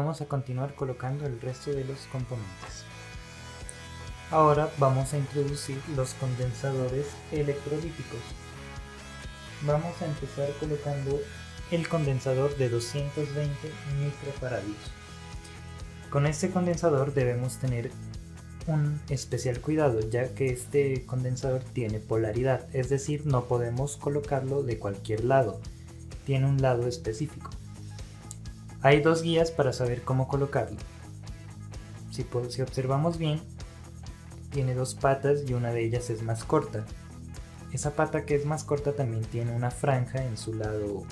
Vamos a continuar colocando el resto de los componentes. Ahora vamos a introducir los condensadores electrolíticos. Vamos a empezar colocando el condensador de 220 microfaradios. Con este condensador debemos tener un especial cuidado, ya que este condensador tiene polaridad, es decir, no podemos colocarlo de cualquier lado, tiene un lado específico. Hay dos guías para saber cómo colocarlo. Si observamos bien, tiene dos patas y una de ellas es más corta. Esa pata que es más corta también tiene una franja en su lado,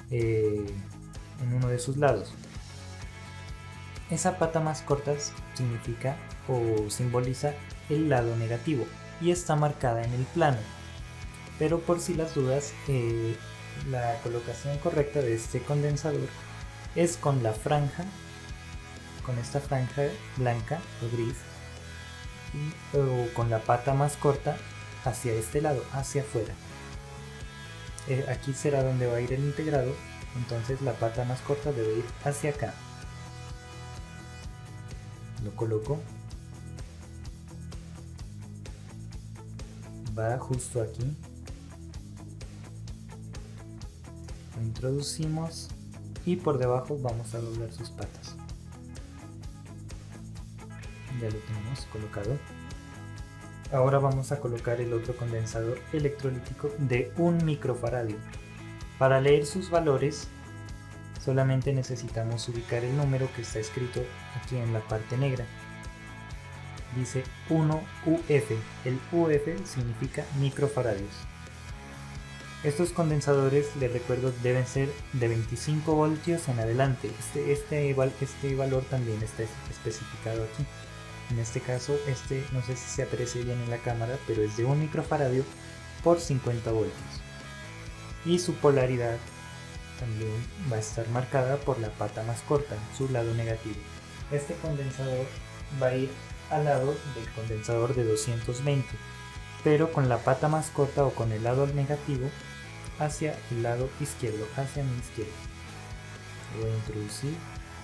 en uno de sus lados. Esa pata más corta significa o simboliza el lado negativo y está marcada en el plano. Pero por si las dudas, la colocación correcta de este condensador es con la franja, con esta franja blanca o gris, o con la pata más corta hacia este lado, hacia afuera. Aquí será donde va a ir el integrado, entonces la pata más corta debe ir hacia acá. Lo coloco, va justo aquí, lo introducimos y por debajo vamos a doblar sus patas. Ya lo tenemos colocado. Ahora vamos a colocar el otro condensador electrolítico de 1 microfaradio. Para leer sus valores solamente necesitamos ubicar el número que está escrito aquí en la parte negra. Dice 1UF. El UF significa microfaradios. Estos condensadores, les recuerdo, deben ser de 25 voltios en adelante. Este valor también está especificado aquí. En este caso, no sé si se aprecia bien en la cámara, pero es de 1 microfaradio por 50 voltios. Y su polaridad también va a estar marcada por la pata más corta, su lado negativo. Este condensador va a ir al lado del condensador de 220, pero con la pata más corta o con el lado negativo hacia el lado izquierdo, hacia mi izquierda. Voy a introducir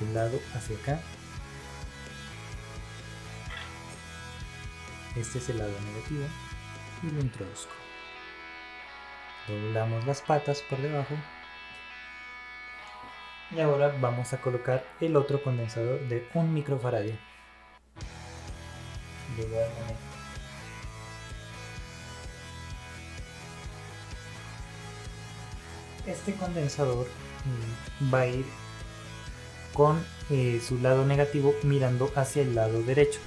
el lado hacia acá. Este es el lado negativo y lo introduzco. Doblamos las patas por debajo. Y ahora vamos a colocar el otro condensador de 1 microfaradio. De igual manera. Este condensador va a ir con su lado negativo mirando hacia el lado derecho.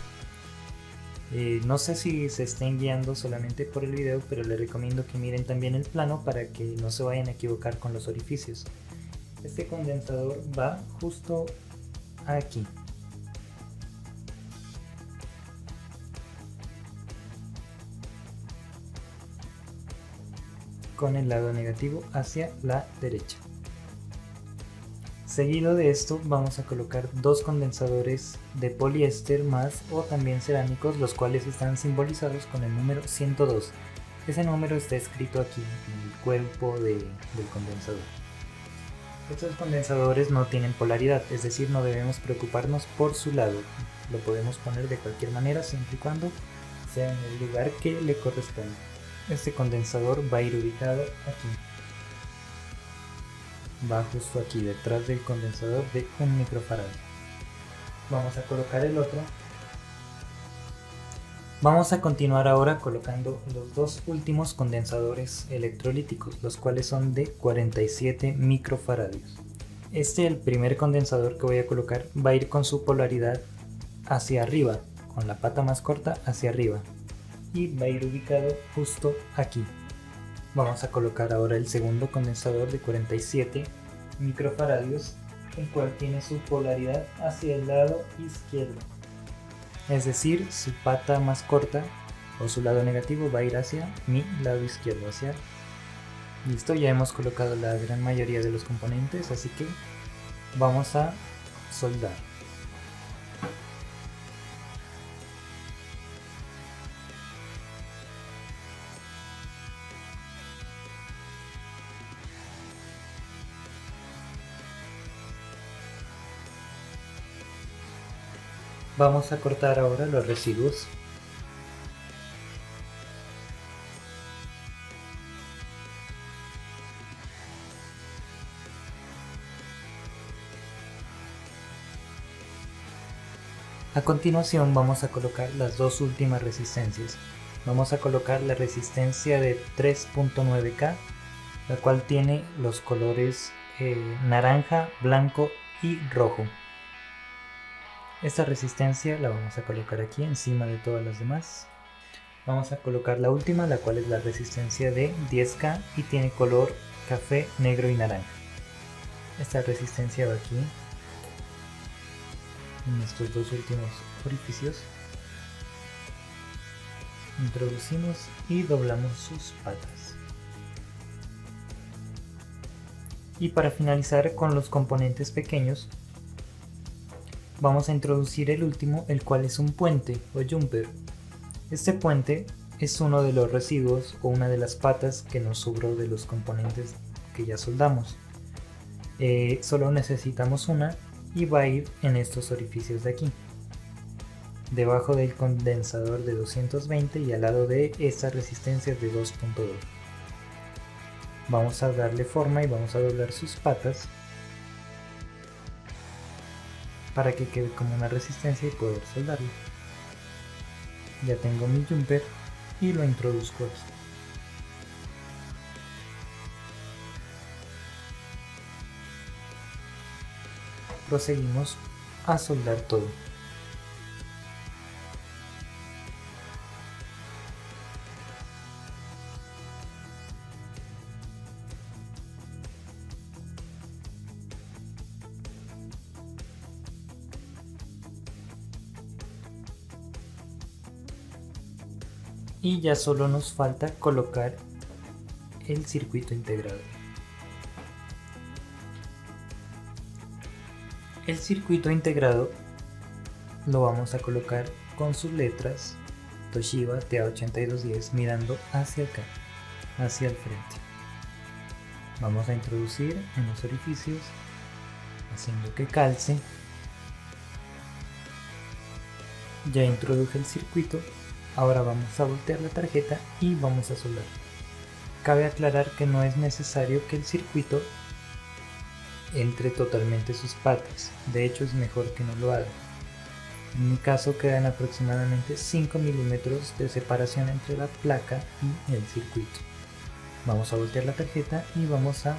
No sé si se estén guiando solamente por el video, pero les recomiendo que miren también el plano para que no se vayan a equivocar con los orificios. Este condensador va justo aquí. Con el lado negativo hacia la derecha. Seguido de esto vamos a colocar dos condensadores de poliéster más o también cerámicos, los cuales están simbolizados con el número 102. Ese número está escrito aquí en el cuerpo del condensador. Estos condensadores no tienen polaridad, es decir, no debemos preocuparnos por su lado. Lo podemos poner de cualquier manera siempre y cuando sea en el lugar que le corresponde. Este condensador va a ir ubicado aquí. Va justo aquí detrás del condensador de 1 microfaradio. Vamos a colocar el otro. Vamos a continuar ahora colocando los dos últimos condensadores electrolíticos, los cuales son de 47 microfaradios. El primer condensador que voy a colocar va a ir con su polaridad hacia arriba, con la pata más corta hacia arriba, y va a ir ubicado justo aquí. Vamos a colocar ahora el segundo condensador de 47 microfaradios, el cual tiene su polaridad hacia el lado izquierdo. Es decir, su pata más corta o su lado negativo va a ir hacia mi lado izquierdo, Listo, ya hemos colocado la gran mayoría de los componentes, así que vamos a soldar. Vamos a cortar ahora los residuos. A continuación vamos a colocar las dos últimas resistencias. Vamos a colocar la resistencia de 3.9K, la cual tiene los colores naranja, blanco y rojo. Esta resistencia la vamos a colocar aquí encima de todas las demás. Vamos a colocar la última, la cual es la resistencia de 10K y tiene color café, negro y naranja. Esta resistencia va aquí en estos dos últimos orificios. Introducimos y doblamos sus patas. Y para finalizar con los componentes pequeños, vamos a introducir el último, el cual es un puente o jumper. Este puente es uno de los residuos o una de las patas que nos sobró de los componentes que ya soldamos. Solo necesitamos una y va a ir en estos orificios de aquí, debajo del condensador de 220 y al lado de estas resistencias de 2.2. Vamos a darle forma y vamos a doblar sus patas para que quede como una resistencia y poder soldarlo. Ya tengo mi jumper y lo introduzco aquí. Proseguimos a soldar todo. Y ya solo nos falta colocar el circuito integrado. El circuito integrado lo vamos a colocar con sus letras Toshiba TA8210 mirando hacia acá, hacia el frente. Vamos a introducir en los orificios haciendo que calce. Ya introduje el circuito. Ahora vamos a voltear la tarjeta y vamos a soldar. Cabe aclarar que no es necesario que el circuito entre totalmente sus patas. De hecho es mejor que no lo haga. En mi caso quedan aproximadamente 5 milímetros de separación entre la placa y el circuito. Vamos a voltear la tarjeta y vamos a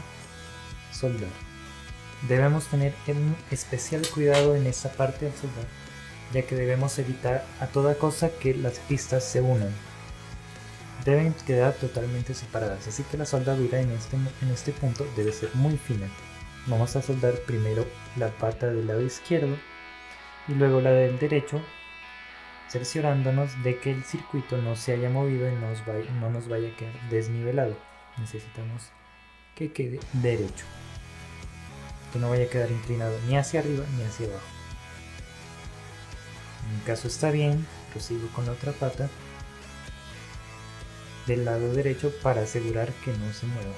soldar. Debemos tener un especial cuidado en esta parte al soldar, ya que debemos evitar a toda costa que las pistas se unan. Deben quedar totalmente separadas, así que la soldadura en este punto debe ser muy fina. Vamos a soldar primero la pata del lado izquierdo y luego la del derecho, cerciorándonos de que el circuito no se haya movido y no nos vaya a quedar desnivelado. Necesitamos que quede derecho, que no vaya a quedar inclinado ni hacia arriba ni hacia abajo. En mi caso está bien, prosigo con la otra pata del lado derecho para asegurar que no se mueva.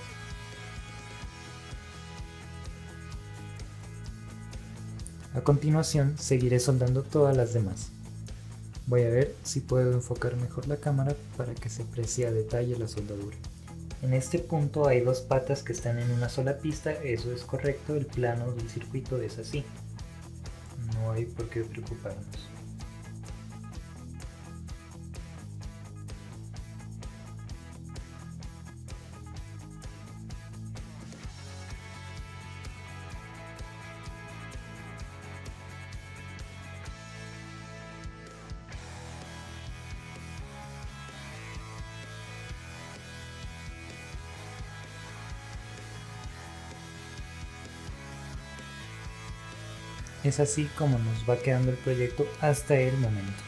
A continuación seguiré soldando todas las demás. Voy a ver si puedo enfocar mejor la cámara para que se aprecie a detalle la soldadura. En este punto hay dos patas que están en una sola pista, eso es correcto, el plano del circuito es así. No hay por qué preocuparnos. Es así como nos va quedando el proyecto hasta el momento.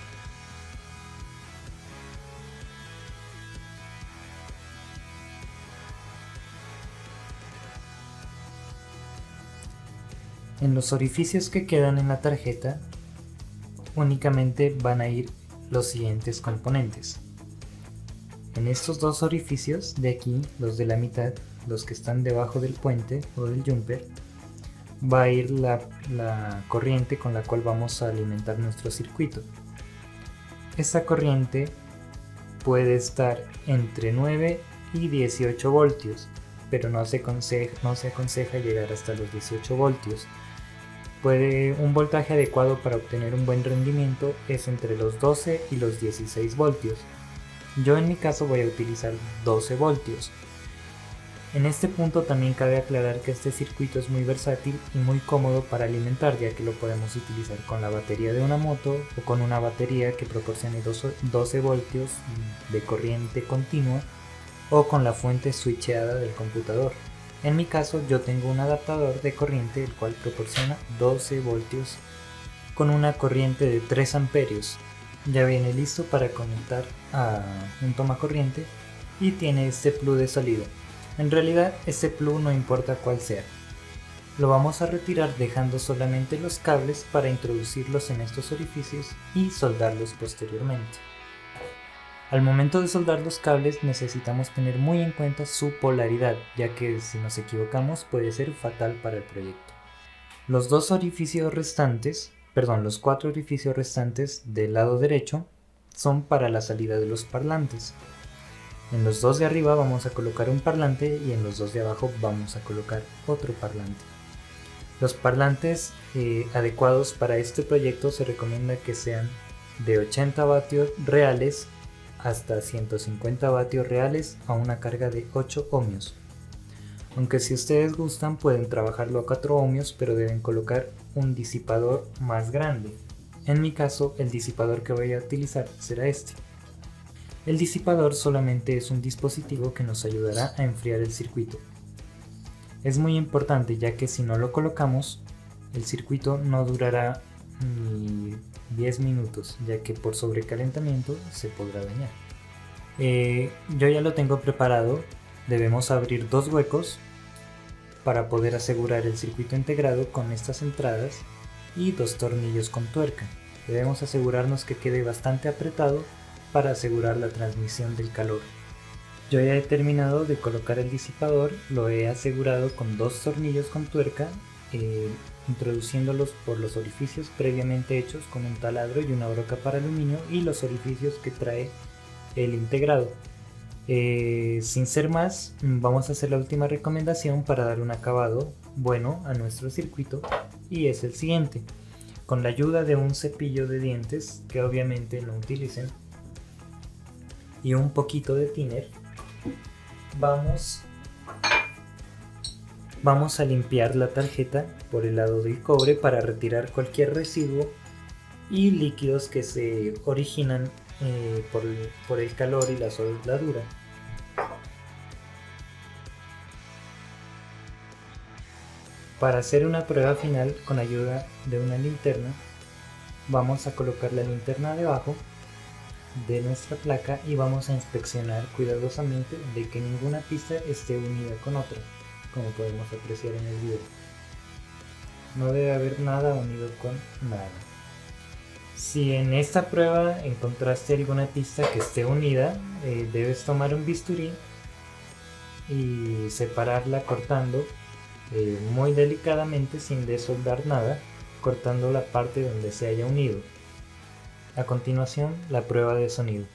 En los orificios que quedan en la tarjeta únicamente van a ir los siguientes componentes. En estos dos orificios de aquí, los de la mitad, los que están debajo del puente o del jumper, va a ir la corriente con la cual vamos a alimentar nuestro circuito. Esta corriente puede estar entre 9 y 18 voltios, pero no se aconseja llegar hasta los 18 voltios. Un voltaje adecuado para obtener un buen rendimiento es entre los 12 y los 16 voltios. Yo en mi caso voy a utilizar 12 voltios. En este punto también cabe aclarar que este circuito es muy versátil y muy cómodo para alimentar, ya que lo podemos utilizar con la batería de una moto o con una batería que proporcione 12 voltios de corriente continua o con la fuente switcheada del computador. En mi caso yo tengo un adaptador de corriente el cual proporciona 12 voltios con una corriente de 3 amperios. Ya viene listo para conectar a un tomacorriente y tiene este plug de salida. En realidad este plug no importa cuál sea. Lo vamos a retirar dejando solamente los cables para introducirlos en estos orificios y soldarlos posteriormente. Al momento de soldar los cables necesitamos tener muy en cuenta su polaridad, ya que si nos equivocamos puede ser fatal para el proyecto. Los 4 orificios restantes del lado derecho son para la salida de los parlantes. En los 2 de arriba vamos a colocar un parlante y en los 2 de abajo vamos a colocar otro parlante. Los parlantes adecuados para este proyecto se recomienda que sean de 80 vatios reales hasta 150 vatios reales a una carga de 8 ohmios. Aunque si ustedes gustan pueden trabajarlo a 4 ohmios, pero deben colocar un disipador más grande. En mi caso el disipador que voy a utilizar será este. El disipador solamente es un dispositivo que nos ayudará a enfriar el circuito. Es muy importante, ya que si no lo colocamos, el circuito no durará ni 10 minutos, ya que por sobrecalentamiento se podrá dañar. Yo ya lo tengo preparado. Debemos abrir 2 huecos para poder asegurar el circuito integrado con estas entradas y 2 tornillos con tuerca. Debemos asegurarnos que quede bastante apretado para asegurar la transmisión del calor. Yo ya he terminado de colocar el disipador, lo he asegurado con 2 tornillos con tuerca, introduciéndolos por los orificios previamente hechos con un taladro y una broca para aluminio y los orificios que trae el integrado. Sin ser más, vamos a hacer la última recomendación para dar un acabado bueno a nuestro circuito, y es el siguiente. Con la ayuda de un cepillo de dientes, que obviamente no utilicen, y un poquito de thinner, vamos a limpiar la tarjeta por el lado del cobre para retirar cualquier residuo y líquidos que se originan por el calor y la soldadura. Para hacer una prueba final con ayuda de una linterna, vamos a colocar la linterna debajo de nuestra placa y vamos a inspeccionar cuidadosamente de que ninguna pista esté unida con otra, como podemos apreciar en el video. No debe haber nada unido con nada. Si en esta prueba encontraste alguna pista que esté unida, debes tomar un bisturí y separarla cortando muy delicadamente, sin desoldar nada, cortando la parte donde se haya unido. A continuación, la prueba de sonido.